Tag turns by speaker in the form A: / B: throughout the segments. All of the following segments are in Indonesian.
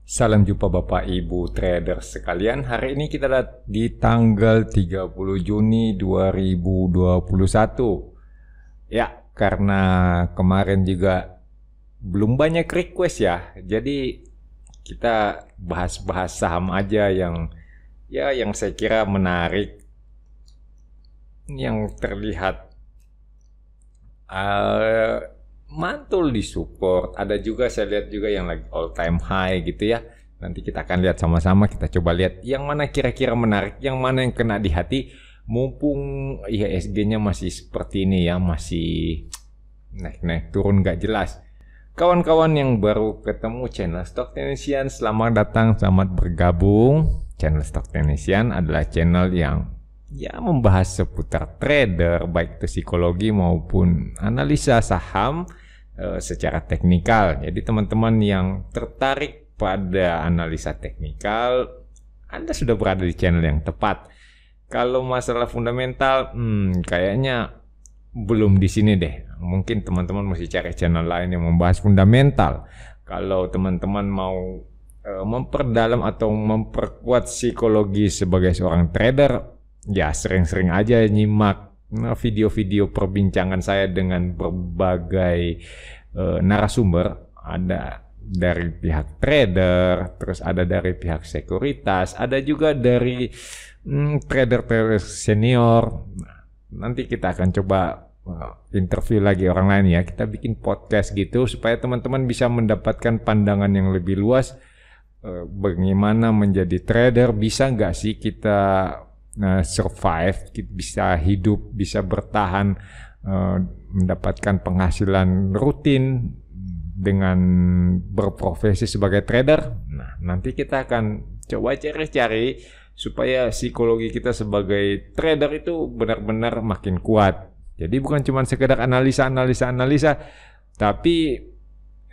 A: Salam jumpa Bapak Ibu trader sekalian. Hari ini kita di tanggal 30 Juni 2021. Ya, karena kemarin juga belum banyak request ya. Jadi kita bahas-bahas saham aja yang saya kira menarik, yang terlihat mantul di support. Ada juga saya lihat juga yang lagi all time high gitu ya. Nanti kita akan lihat sama-sama, kita coba lihat yang mana kira-kira menarik, yang mana yang kena di hati. Mumpung IHSG-nya masih seperti ini ya, masih naik-naik turun gak jelas. Kawan-kawan yang baru ketemu channel Stock Technician, selamat datang, selamat bergabung. Channel Stock Technician adalah channel yang membahas seputar trader, baik itu psikologi maupun analisa saham secara teknikal. Jadi teman-teman yang tertarik pada analisa teknikal, Anda sudah berada di channel yang tepat. Kalau masalah fundamental, kayaknya belum di sini deh. Mungkin teman-teman mesti cari channel lain yang membahas fundamental. Kalau teman-teman mau memperdalam atau memperkuat psikologi sebagai seorang trader, ya sering-sering aja nyimak video-video perbincangan saya dengan berbagai narasumber. Ada dari pihak trader, terus ada dari pihak sekuritas, ada juga dari trader-trader senior. Nanti kita akan coba interview lagi orang lain ya. Kita bikin podcast gitu supaya teman-teman bisa mendapatkan pandangan yang lebih luas. Bagaimana menjadi trader, bisa nggak sih kita survive, bisa hidup, bisa bertahan, mendapatkan penghasilan rutin dengan berprofesi sebagai trader. Nah, nanti kita akan coba cari-cari supaya psikologi kita sebagai trader itu benar-benar makin kuat. Jadi bukan cuma sekedar analisa, tapi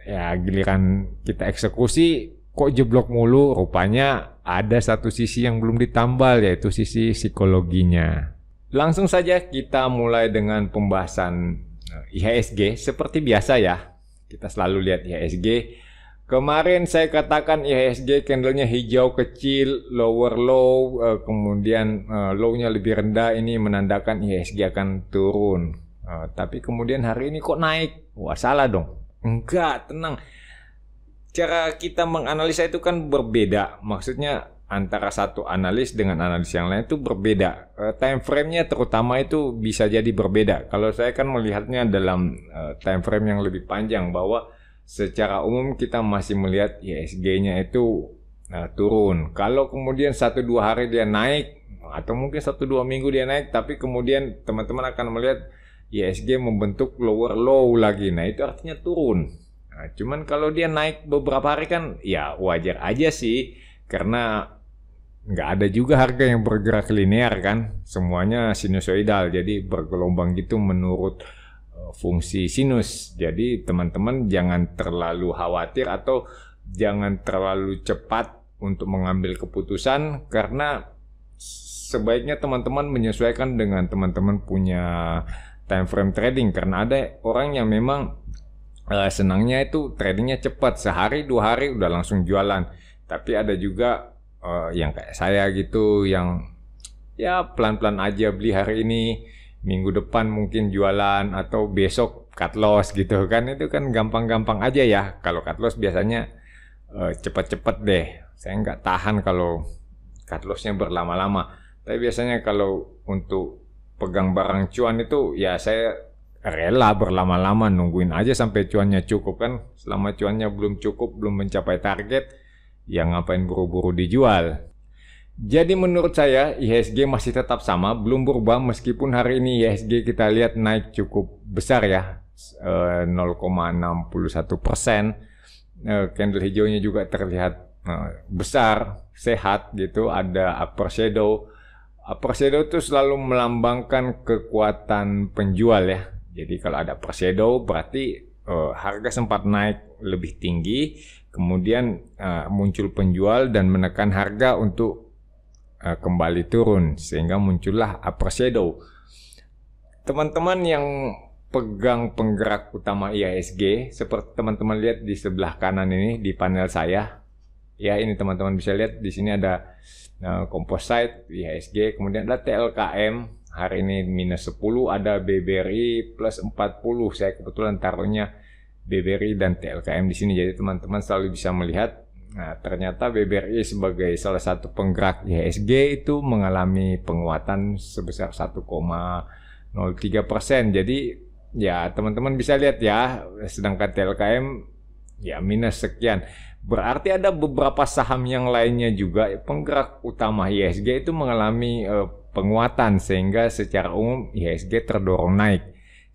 A: ya giliran kita eksekusi kok jeblok mulu. Rupanya ada satu sisi yang belum ditambal, yaitu sisi psikologinya. Langsung saja kita mulai dengan pembahasan IHSG. Seperti biasa ya, kita selalu lihat IHSG. Kemarin saya katakan IHSG candlenya hijau kecil, lower low, kemudian low-nya lebih rendah, ini menandakan IHSG akan turun. Tapi kemudian hari ini kok naik? Wah, salah dong. Enggak, tenang. Cara kita menganalisa itu kan berbeda. Maksudnya antara satu analis dengan analis yang lain itu berbeda. Time frame-nya terutama itu bisa jadi berbeda. Kalau saya kan melihatnya dalam time frame yang lebih panjang, bahwa secara umum kita masih melihat IHSG-nya itu turun. Kalau kemudian 1-2 hari dia naik, atau mungkin 1-2 minggu dia naik, tapi kemudian teman-teman akan melihat IHSG membentuk lower low lagi. Nah, itu artinya turun. Nah, cuman kalau dia naik beberapa hari kan ya wajar aja sih, karena nggak ada juga harga yang bergerak linear kan, semuanya sinusoidal, jadi bergelombang gitu menurut fungsi sinus. Jadi teman-teman jangan terlalu khawatir atau jangan terlalu cepat untuk mengambil keputusan, karena sebaiknya teman-teman menyesuaikan dengan teman-teman punya time frame trading. Karena ada orang yang memang senangnya itu tradingnya cepat, sehari 2 hari udah langsung jualan. Tapi ada juga yang kayak saya gitu, yang ya pelan-pelan aja, beli hari ini, minggu depan mungkin jualan, atau besok cut loss gitu kan. Itu kan gampang-gampang aja ya. Kalau cut loss biasanya cepat-cepat deh. Saya nggak tahan kalau cut lossnya berlama-lama. Tapi biasanya kalau untuk pegang barang cuan itu ya saya rela berlama-lama, nungguin aja sampai cuannya cukup kan. Selama cuannya belum cukup, belum mencapai target, ya ngapain buru-buru dijual. Jadi menurut saya IHSG masih tetap sama, belum berubah, meskipun hari ini IHSG kita lihat naik cukup besar ya, 0,61%. Candle hijaunya juga terlihat besar, sehat gitu, ada upper shadow. Upper shadow itu selalu melambangkan kekuatan penjual ya. Jadi kalau ada upper shadow berarti harga sempat naik lebih tinggi, kemudian muncul penjual dan menekan harga untuk kembali turun, sehingga muncullah upper shadow. Teman-teman yang pegang penggerak utama IHSG, seperti teman-teman lihat di sebelah kanan ini di panel saya, Ya, ini teman-teman bisa lihat di sini ada composite IHSG, kemudian ada TLKM hari ini minus 10, ada BBRI plus 40. Saya kebetulan taruhnya BBRI dan TLKM di sini, jadi teman-teman selalu bisa melihat. Nah, ternyata BBRI sebagai salah satu penggerak IHSG itu mengalami penguatan sebesar 1,03%. Jadi ya teman-teman bisa lihat ya, sedangkan TLKM ya minus sekian. Berarti ada beberapa saham yang lainnya juga penggerak utama IHSG itu mengalami penguatan, sehingga secara umum IHSG terdorong naik.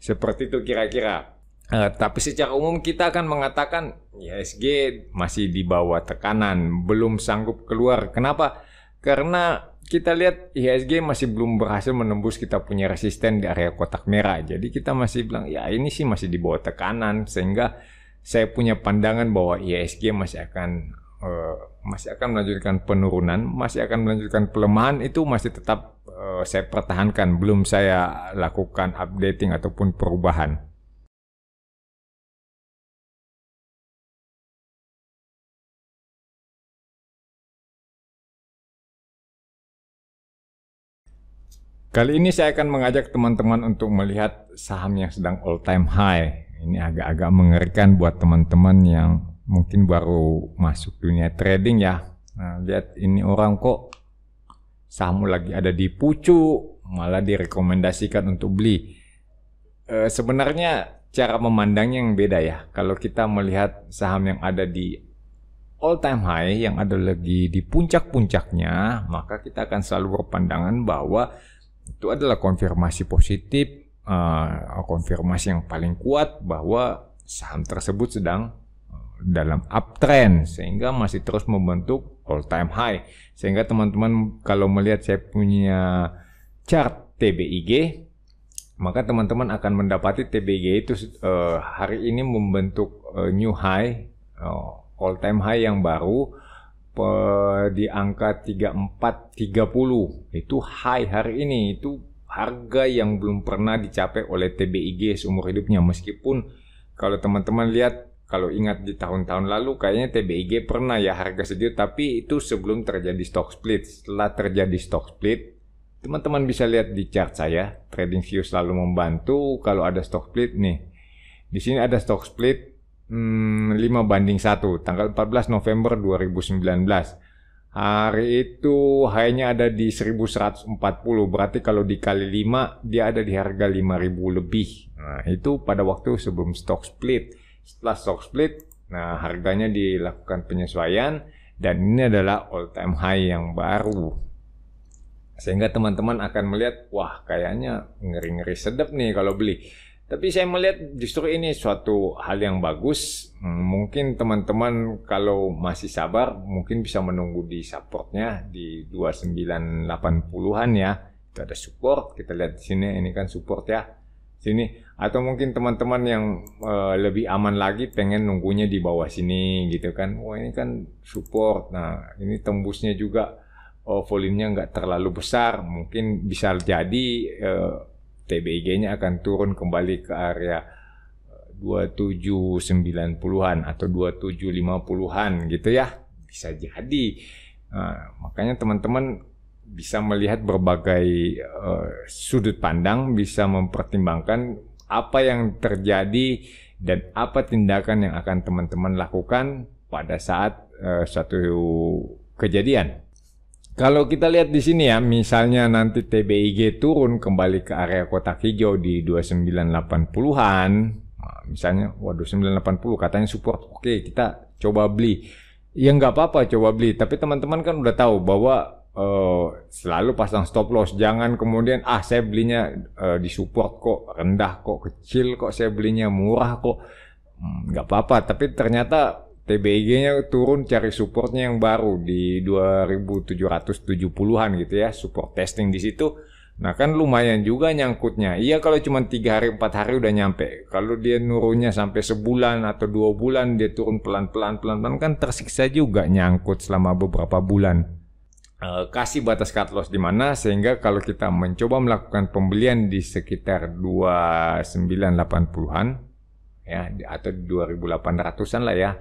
A: Seperti itu kira-kira. Tapi secara umum kita akan mengatakan IHSG masih di bawah tekanan, belum sanggup keluar. Kenapa? Karena kita lihat IHSG masih belum berhasil menembus kita punya resisten di area kotak merah. Jadi kita masih bilang ya ini sih masih di bawah tekanan, sehingga saya punya pandangan bahwa IHSG masih akan melanjutkan penurunan, masih akan melanjutkan pelemahan. Itu masih tetap saya pertahankan, belum saya lakukan updating ataupun perubahan. Kali ini saya akan mengajak teman-teman untuk melihat saham yang sedang all time high. Ini agak-agak mengerikan buat teman-teman yang mungkin baru masuk dunia trading ya. Nah, lihat ini orang kok saham lagi ada di pucuk, malah direkomendasikan untuk beli. Sebenarnya cara memandangnya yang beda ya. Kalau kita melihat saham yang ada di all time high, yang ada lagi di puncak-puncaknya, maka kita akan selalu berpandangan bahwa itu adalah konfirmasi positif, konfirmasi yang paling kuat bahwa saham tersebut sedang dalam uptrend, sehingga masih terus membentuk all time high. Sehingga teman-teman kalau melihat saya punya chart TBIG, maka teman-teman akan mendapati TBIG itu hari ini membentuk new high, all time high yang baru di angka 3430. Itu high hari ini, itu harga yang belum pernah dicapai oleh TBIG seumur hidupnya. Meskipun kalau teman-teman lihat, kalau ingat di tahun-tahun lalu kayaknya TBIG pernah ya harga segitu, tapi itu sebelum terjadi stock split. Setelah terjadi stock split, teman-teman bisa lihat di chart saya, TradingView selalu membantu kalau ada stock split nih. Di sini ada stock split 5:1 tanggal 14 November 2019. Hari itu hanya ada di 1140, berarti kalau dikali 5 dia ada di harga 5.000 lebih. Nah, itu pada waktu sebelum stock split. Setelah stock split, nah harganya dilakukan penyesuaian dan ini adalah all time high yang baru. Sehingga teman-teman akan melihat, wah kayaknya ngeri-ngeri sedap nih kalau beli. Tapi saya melihat justru ini suatu hal yang bagus. Mungkin teman-teman kalau masih sabar mungkin bisa menunggu di supportnya di 2980-an ya. Itu ada support, kita lihat di sini, ini kan support ya. Sini, atau mungkin teman-teman yang lebih aman lagi pengen nunggunya di bawah sini gitu kan. Wah ini kan support. Nah, ini tembusnya juga volumenya nggak terlalu besar. Mungkin bisa jadi TBIG-nya akan turun kembali ke area 2790-an atau 2750-an gitu ya. Bisa jadi. Nah, makanya teman-teman bisa melihat berbagai sudut pandang, bisa mempertimbangkan apa yang terjadi dan apa tindakan yang akan teman-teman lakukan pada saat suatu kejadian. Kalau kita lihat di sini ya, misalnya nanti TBIG turun kembali ke area kotak hijau di 2980-an, nah, misalnya, waduh 2980 katanya support, oke kita coba beli. Ya nggak apa-apa coba beli, tapi teman-teman kan udah tahu bahwa selalu pasang stop loss. Jangan kemudian saya belinya di support kok rendah, kok kecil, kok saya belinya murah kok. Nggak apa-apa, tapi ternyata TBIG-nya turun cari supportnya yang baru di 2770-an gitu ya, support testing di situ. Nah kan lumayan juga nyangkutnya. Iya kalau cuma 3 hari 4 hari udah nyampe. Kalau dia nurunnya sampai sebulan atau 2 bulan, dia turun pelan-pelan kan tersiksa juga nyangkut selama beberapa bulan. Kasih batas cut loss di mana sehingga kalau kita mencoba melakukan pembelian di sekitar 2980-an ya atau 2800-an lah ya.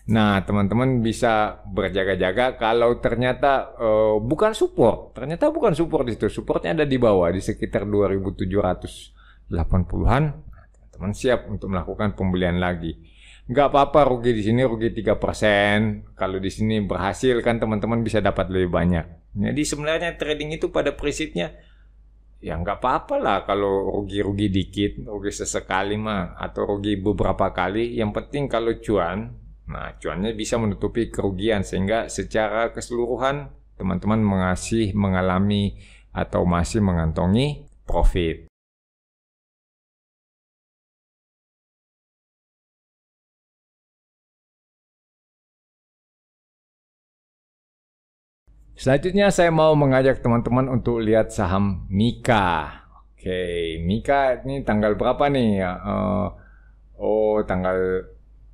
A: Nah, teman-teman bisa berjaga-jaga kalau ternyata bukan support. Ternyata bukan support di situ. Supportnya ada di bawah, di sekitar 2780-an. Teman-teman siap untuk melakukan pembelian lagi. Nggak apa-apa rugi di sini, rugi 3%. Kalau di sini berhasil kan teman-teman bisa dapat lebih banyak. Jadi sebenarnya trading itu pada prinsipnya ya nggak apa-apa lah kalau rugi-rugi dikit, rugi sesekali mah, atau rugi beberapa kali. Yang penting kalau cuan, nah cuannya bisa menutupi kerugian sehingga secara keseluruhan teman-teman mengalami atau masih mengantongi profit. Selanjutnya saya mau mengajak teman-teman untuk lihat saham Mika. Oke, Mika ini tanggal berapa nih? Tanggal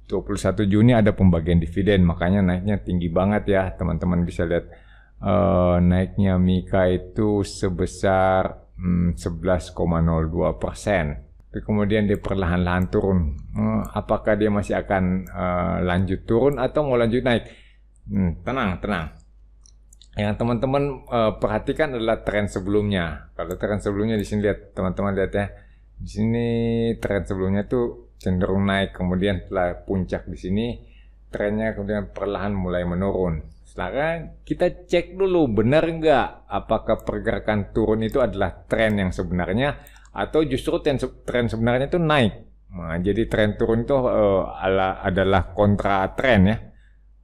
A: 21 Juni ada pembagian dividen, makanya naiknya tinggi banget ya. Teman-teman bisa lihat naiknya Mika itu sebesar 11,02%. Tapi kemudian dia perlahan-lahan turun. Apakah dia masih akan lanjut turun atau mau lanjut naik? Tenang. Yang teman-teman perhatikan adalah tren sebelumnya. Kalau tren sebelumnya di sini lihat, teman-teman lihat ya. Di sini tren sebelumnya tuh cenderung naik, kemudian setelah puncak di sini trennya kemudian perlahan mulai menurun. Sekarang kita cek dulu benar nggak apakah pergerakan turun itu adalah tren yang sebenarnya atau justru tren sebenarnya itu naik. Nah, jadi tren turun itu adalah kontra tren ya.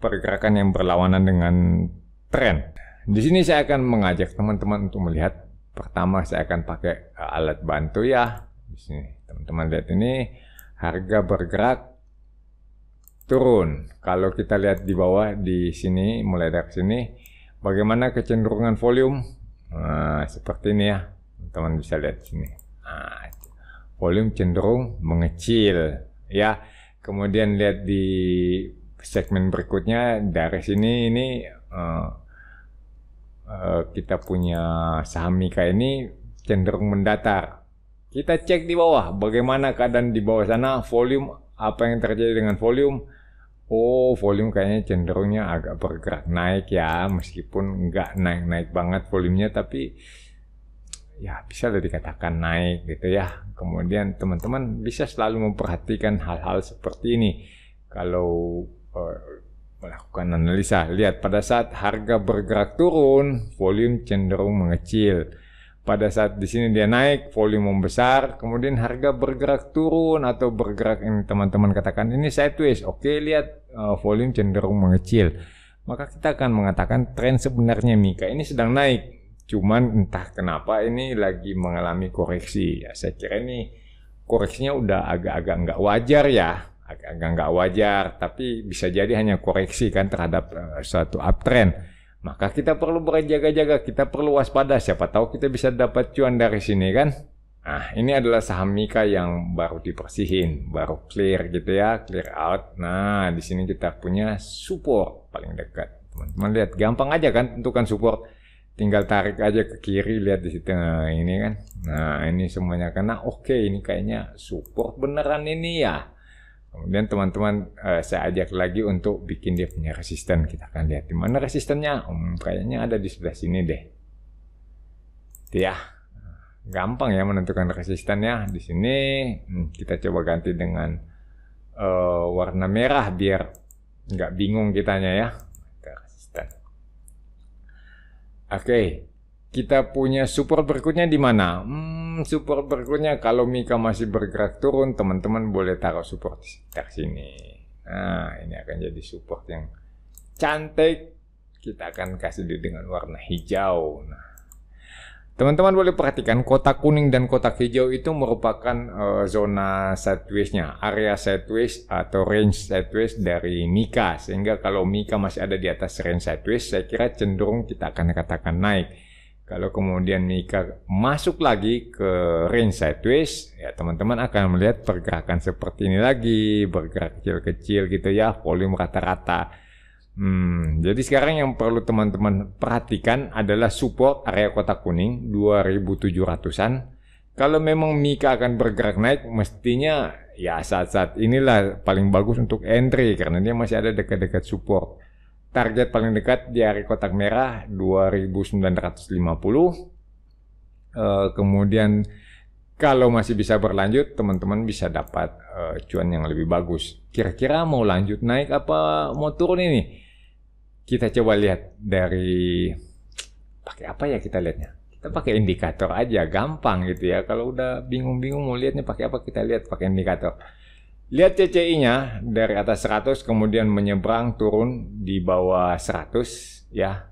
A: Pergerakan yang berlawanan dengan tren. Di sini saya akan mengajak teman-teman untuk melihat. Pertama saya akan pakai alat bantu ya. Di sini teman-teman lihat ini harga bergerak turun. Kalau kita lihat di bawah di sini mulai dari sini, bagaimana kecenderungan volume? Nah, seperti ini ya. Teman-teman bisa lihat di sini. Nah, volume cenderung mengecil ya. Kemudian lihat di segmen berikutnya dari sini ini kita punya saham Mika ini cenderung mendatar. Kita cek di bawah bagaimana keadaan di bawah sana, volume, apa yang terjadi dengan volume. Volume kayaknya cenderungnya agak bergerak naik ya, meskipun nggak naik-naik banget volumenya, tapi ya bisa dikatakan naik gitu ya. Kemudian teman-teman bisa selalu memperhatikan hal-hal seperti ini. Kalau melakukan analisa, lihat pada saat harga bergerak turun, volume cenderung mengecil. Pada saat di sini dia naik, volume membesar, kemudian harga bergerak turun atau bergerak ini teman-teman katakan ini sideways. Oke, lihat volume cenderung mengecil. Maka kita akan mengatakan tren sebenarnya Mika ini sedang naik. Cuman entah kenapa ini lagi mengalami koreksi. Ya, saya kira ini koreksinya udah agak-agak nggak wajar ya. Agak nggak wajar, tapi bisa jadi hanya koreksi kan terhadap suatu uptrend. Maka kita perlu berjaga-jaga, kita perlu waspada. Siapa tahu kita bisa dapat cuan dari sini kan. Nah, ini adalah saham Mika yang baru dibersihin, baru clear gitu ya, clear out. Nah, di sini kita punya support paling dekat. Teman-teman lihat, gampang aja kan tentukan support. Tinggal tarik aja ke kiri, lihat di situ. Nah, ini kan. Nah, ini semuanya karena oke, ini kayaknya support beneran ini ya. Kemudian teman-teman saya ajak lagi untuk bikin dia punya resisten. Kita akan lihat di mana resistennya. Kayaknya ada di sebelah sini deh. Ya, gampang ya menentukan resistennya. Di sini kita coba ganti dengan warna merah biar nggak bingung kitanya ya. Resisten. Oke, kita punya support berikutnya di mana? Support berikutnya kalau Mika masih bergerak turun, teman-teman boleh taruh support di sekitar sini. Nah, ini akan jadi support yang cantik. Kita akan kasih dia dengan warna hijau. Nah, teman-teman boleh perhatikan kotak kuning dan kotak hijau itu merupakan zona sideways-nya, area sideways atau range sideways dari Mika. Sehingga kalau Mika masih ada di atas range sideways, saya kira cenderung kita akan katakan naik. Kalau kemudian Mika masuk lagi ke range sideways, ya teman-teman akan melihat pergerakan seperti ini lagi, bergerak kecil-kecil gitu ya, volume rata-rata. Jadi sekarang yang perlu teman-teman perhatikan adalah support area kotak kuning 2700-an. Kalau memang Mika akan bergerak naik, mestinya ya saat-saat inilah paling bagus untuk entry karena dia masih ada dekat-dekat support. Target paling dekat di area kotak merah 2950. Kemudian kalau masih bisa berlanjut, teman-teman bisa dapat cuan yang lebih bagus. Kira-kira mau lanjut naik apa mau turun ini? Kita coba lihat dari pakai apa ya kita lihatnya? Kita pakai indikator aja, gampang gitu ya. Kalau udah bingung-bingung mau lihatnya pakai apa, kita lihat pakai indikator. Lihat CCI-nya dari atas 100 kemudian menyeberang turun di bawah 100 ya.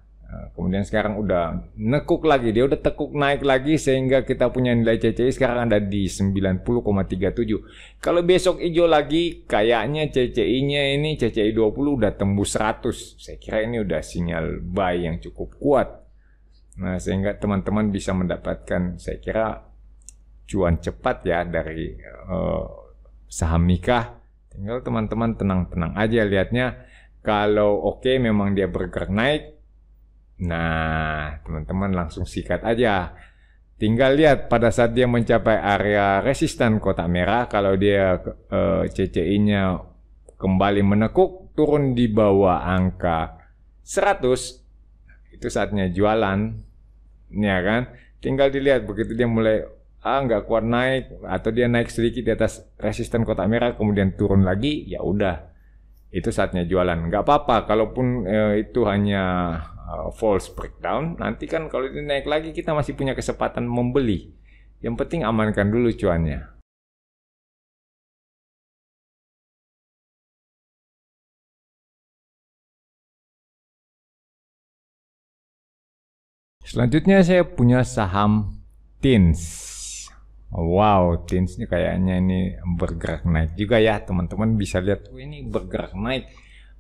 A: Kemudian sekarang udah nekuk lagi, dia udah tekuk naik lagi sehingga kita punya nilai CCI sekarang ada di 90,37. Kalau besok hijau lagi, kayaknya CCI-nya ini CCI 20 udah tembus 100. Saya kira ini udah sinyal buy yang cukup kuat. Nah, sehingga teman-teman bisa mendapatkan, saya kira, cuan cepat ya dari saham Mika. Tinggal teman-teman tenang-tenang aja lihatnya. Kalau oke, memang dia bergerak naik, nah teman-teman langsung sikat aja. Tinggal lihat pada saat dia mencapai area resisten kotak merah, kalau dia CCI-nya kembali menekuk, turun di bawah angka 100, itu saatnya jualan. Ya kan, tinggal dilihat begitu dia mulai nggak kuat naik atau dia naik sedikit di atas resisten kotak merah kemudian turun lagi, ya udah itu saatnya jualan. Nggak apa-apa kalaupun itu hanya false breakdown, nanti kan kalau ini naik lagi kita masih punya kesempatan membeli. Yang penting amankan dulu cuannya. Selanjutnya saya punya saham TINS. Wow, TINS ini kayaknya ini bergerak naik juga ya. Teman-teman bisa lihat, ini bergerak naik.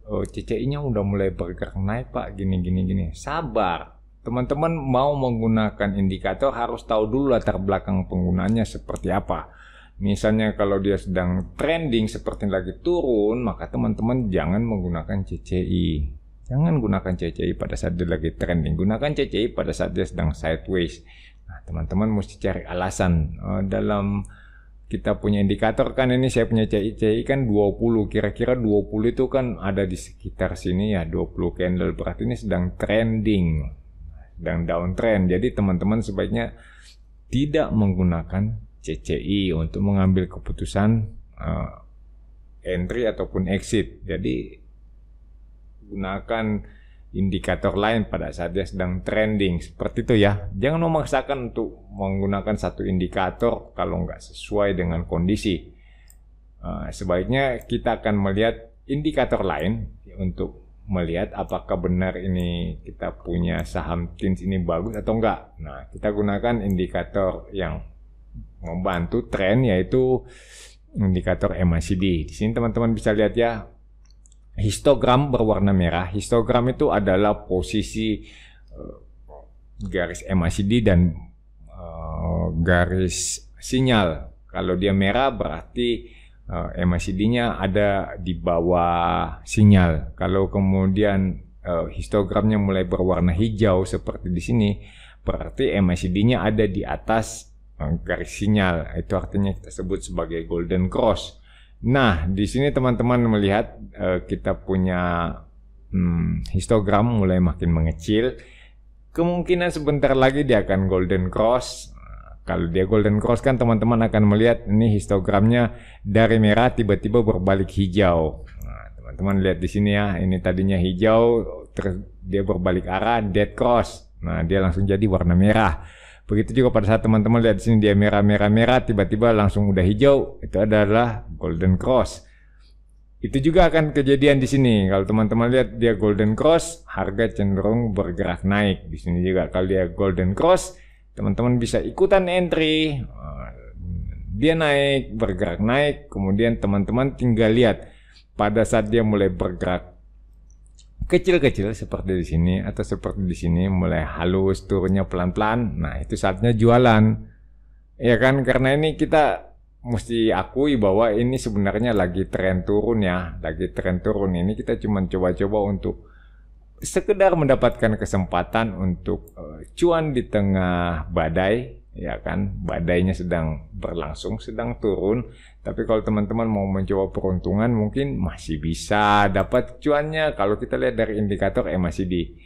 A: CCI-nya udah mulai bergerak naik Pak, gini. Sabar. Teman-teman mau menggunakan indikator harus tahu dulu latar belakang penggunaannya seperti apa. Misalnya kalau dia sedang trending seperti lagi turun, maka teman-teman jangan menggunakan CCI. Jangan gunakan CCI pada saat dia lagi trending. Gunakan CCI pada saat dia sedang sideways. Nah, teman-teman mesti cari alasan. Dalam kita punya indikator kan ini saya punya CCI kan 20. Kira-kira 20 itu kan ada di sekitar sini ya. 20 candle. Berarti ini sedang trending. Sedang downtrend. Jadi teman-teman sebaiknya tidak menggunakan CCI untuk mengambil keputusan entry ataupun exit. Jadi gunakan indikator lain pada saat dia sedang trending seperti itu ya. Jangan memaksakan untuk menggunakan satu indikator kalau nggak sesuai dengan kondisi. Sebaiknya kita akan melihat indikator lain untuk melihat apakah benar ini kita punya saham TINS ini bagus atau enggak. Nah, kita gunakan indikator yang membantu tren yaitu indikator MACD. Di sini teman-teman bisa lihat ya. Histogram berwarna merah. Histogram itu adalah posisi garis MACD dan garis sinyal. Kalau dia merah berarti MACD-nya ada di bawah sinyal. Kalau kemudian histogramnya mulai berwarna hijau seperti di sini, berarti MACD-nya ada di atas garis sinyal. Itu artinya kita sebut sebagai golden cross. Nah, di sini teman-teman melihat kita punya histogram mulai makin mengecil. Kemungkinan sebentar lagi dia akan golden cross. Kalau dia golden cross kan teman-teman akan melihat ini histogramnya dari merah tiba-tiba berbalik hijau. Nah, teman-teman lihat di sini ya, ini tadinya hijau, terus dia berbalik arah, dead cross. Nah, dia langsung jadi warna merah. Begitu juga pada saat teman-teman lihat di sini dia merah, tiba-tiba langsung udah hijau, itu adalah golden cross. Itu juga akan kejadian di sini. Kalau teman-teman lihat dia golden cross, harga cenderung bergerak naik. Di sini juga kalau dia golden cross, teman-teman bisa ikutan entry. Dia naik, bergerak naik, kemudian teman-teman tinggal lihat pada saat dia mulai bergerak kecil-kecil seperti di sini atau seperti di sini mulai halus turunnya pelan-pelan. Nah, itu saatnya jualan. Ya kan, karena ini kita mesti akui bahwa ini sebenarnya lagi tren turun ya, lagi tren turun. Ini kita cuma coba-coba untuk sekedar mendapatkan kesempatan untuk cuan di tengah badai ya kan, badainya sedang berlangsung, sedang turun. Tapi kalau teman-teman mau mencoba peruntungan mungkin masih bisa dapat cuannya. Kalau kita lihat dari indikator MACD.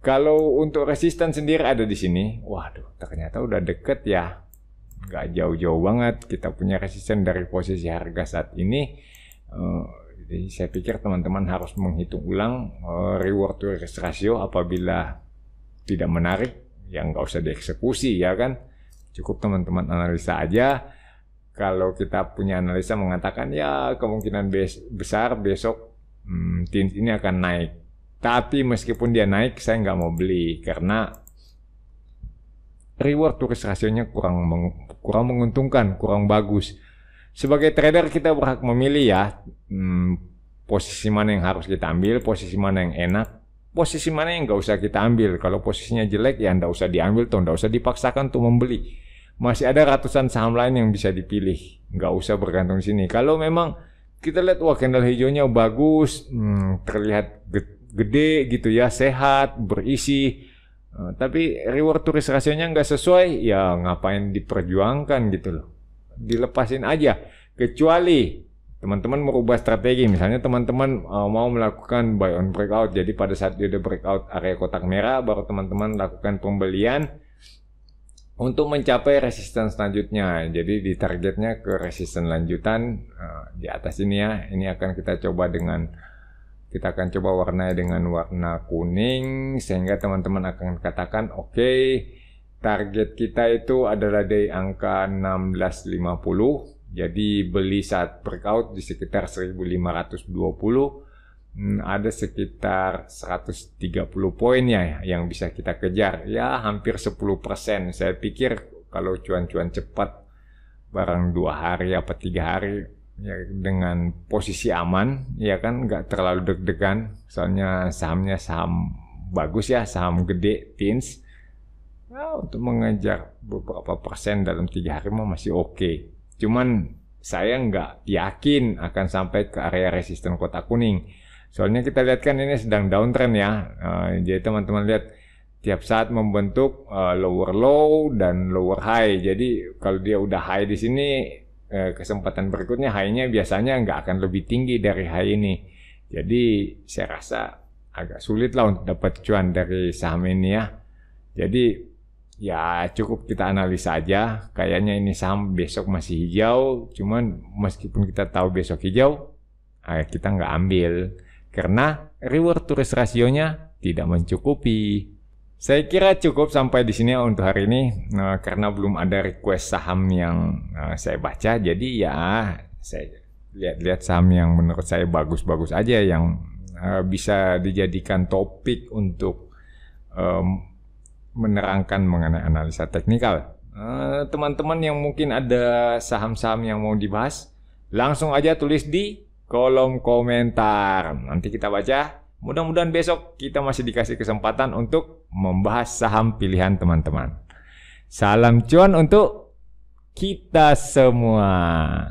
A: Kalau untuk resisten sendiri ada di sini. Waduh, ternyata udah deket ya. Nggak jauh-jauh banget. Kita punya resisten dari posisi harga saat ini. Jadi saya pikir teman-teman harus menghitung ulang reward to risk ratio apabila tidak menarik. Ya nggak usah dieksekusi ya kan. Cukup teman-teman analisa aja. Kalau kita punya analisa mengatakan ya kemungkinan besar besok TINS ini akan naik. Tapi meskipun dia naik, saya nggak mau beli karena reward to risk ratio-nya kurang menguntungkan, kurang bagus. Sebagai trader kita berhak memilih ya posisi mana yang harus kita ambil, posisi mana yang enak, posisi mana yang nggak usah kita ambil. Kalau posisinya jelek ya nggak usah diambil, tuh nggak usah dipaksakan untuk membeli. Masih ada ratusan saham lain yang bisa dipilih, nggak usah bergantung sini. Kalau memang kita lihat wah candle hijaunya bagus, terlihat gede gitu ya, sehat, berisi, tapi reward to risk ratio-nya nggak sesuai, ya ngapain diperjuangkan gitu loh, dilepasin aja. Kecuali teman-teman merubah strategi, misalnya teman-teman mau melakukan buy on breakout, jadi pada saat dia udah breakout area kotak merah, baru teman-teman lakukan pembelian untuk mencapai resisten selanjutnya. Jadi di targetnya ke resisten lanjutan di atas ini ya. Ini akan kita coba warnanya dengan warna kuning sehingga teman-teman akan katakan oke, target kita itu adalah di angka 1650. Jadi beli saat breakout di sekitar 1520. Ada sekitar 130 poin ya yang bisa kita kejar. Ya hampir 10%. Saya pikir kalau cuan-cuan cepat barang 2 hari apa 3 hari ya dengan posisi aman ya kan, nggak terlalu deg-degan. Soalnya sahamnya saham bagus ya, saham gede TINS. Nah, untuk mengejar beberapa persen dalam 3 hari masih oke. Cuman saya nggak yakin akan sampai ke area resisten kotak kuning. Soalnya kita lihat kan ini sedang downtrend ya. Jadi teman-teman lihat tiap saat membentuk lower low dan lower high. Jadi kalau dia udah high di sini, kesempatan berikutnya high-nya biasanya nggak akan lebih tinggi dari high ini. Jadi saya rasa agak sulit lah untuk dapat cuan dari saham ini ya. Jadi ya cukup kita analisa aja. Kayaknya ini saham besok masih hijau. Cuman meskipun kita tahu besok hijau, kita nggak ambil. Karena reward to risk ratio-nya tidak mencukupi. Saya kira cukup sampai di sini untuk hari ini. Karena belum ada request saham yang saya baca. Jadi ya saya lihat-lihat saham yang menurut saya bagus-bagus aja. Yang bisa dijadikan topik untuk menerangkan mengenai analisa teknikal. Teman-teman yang mungkin ada saham-saham yang mau dibahas, langsung aja tulis di kolom komentar. Nanti kita baca. Mudah-mudahan besok kita masih dikasih kesempatan untuk membahas saham pilihan teman-teman. Salam cuan untuk kita semua.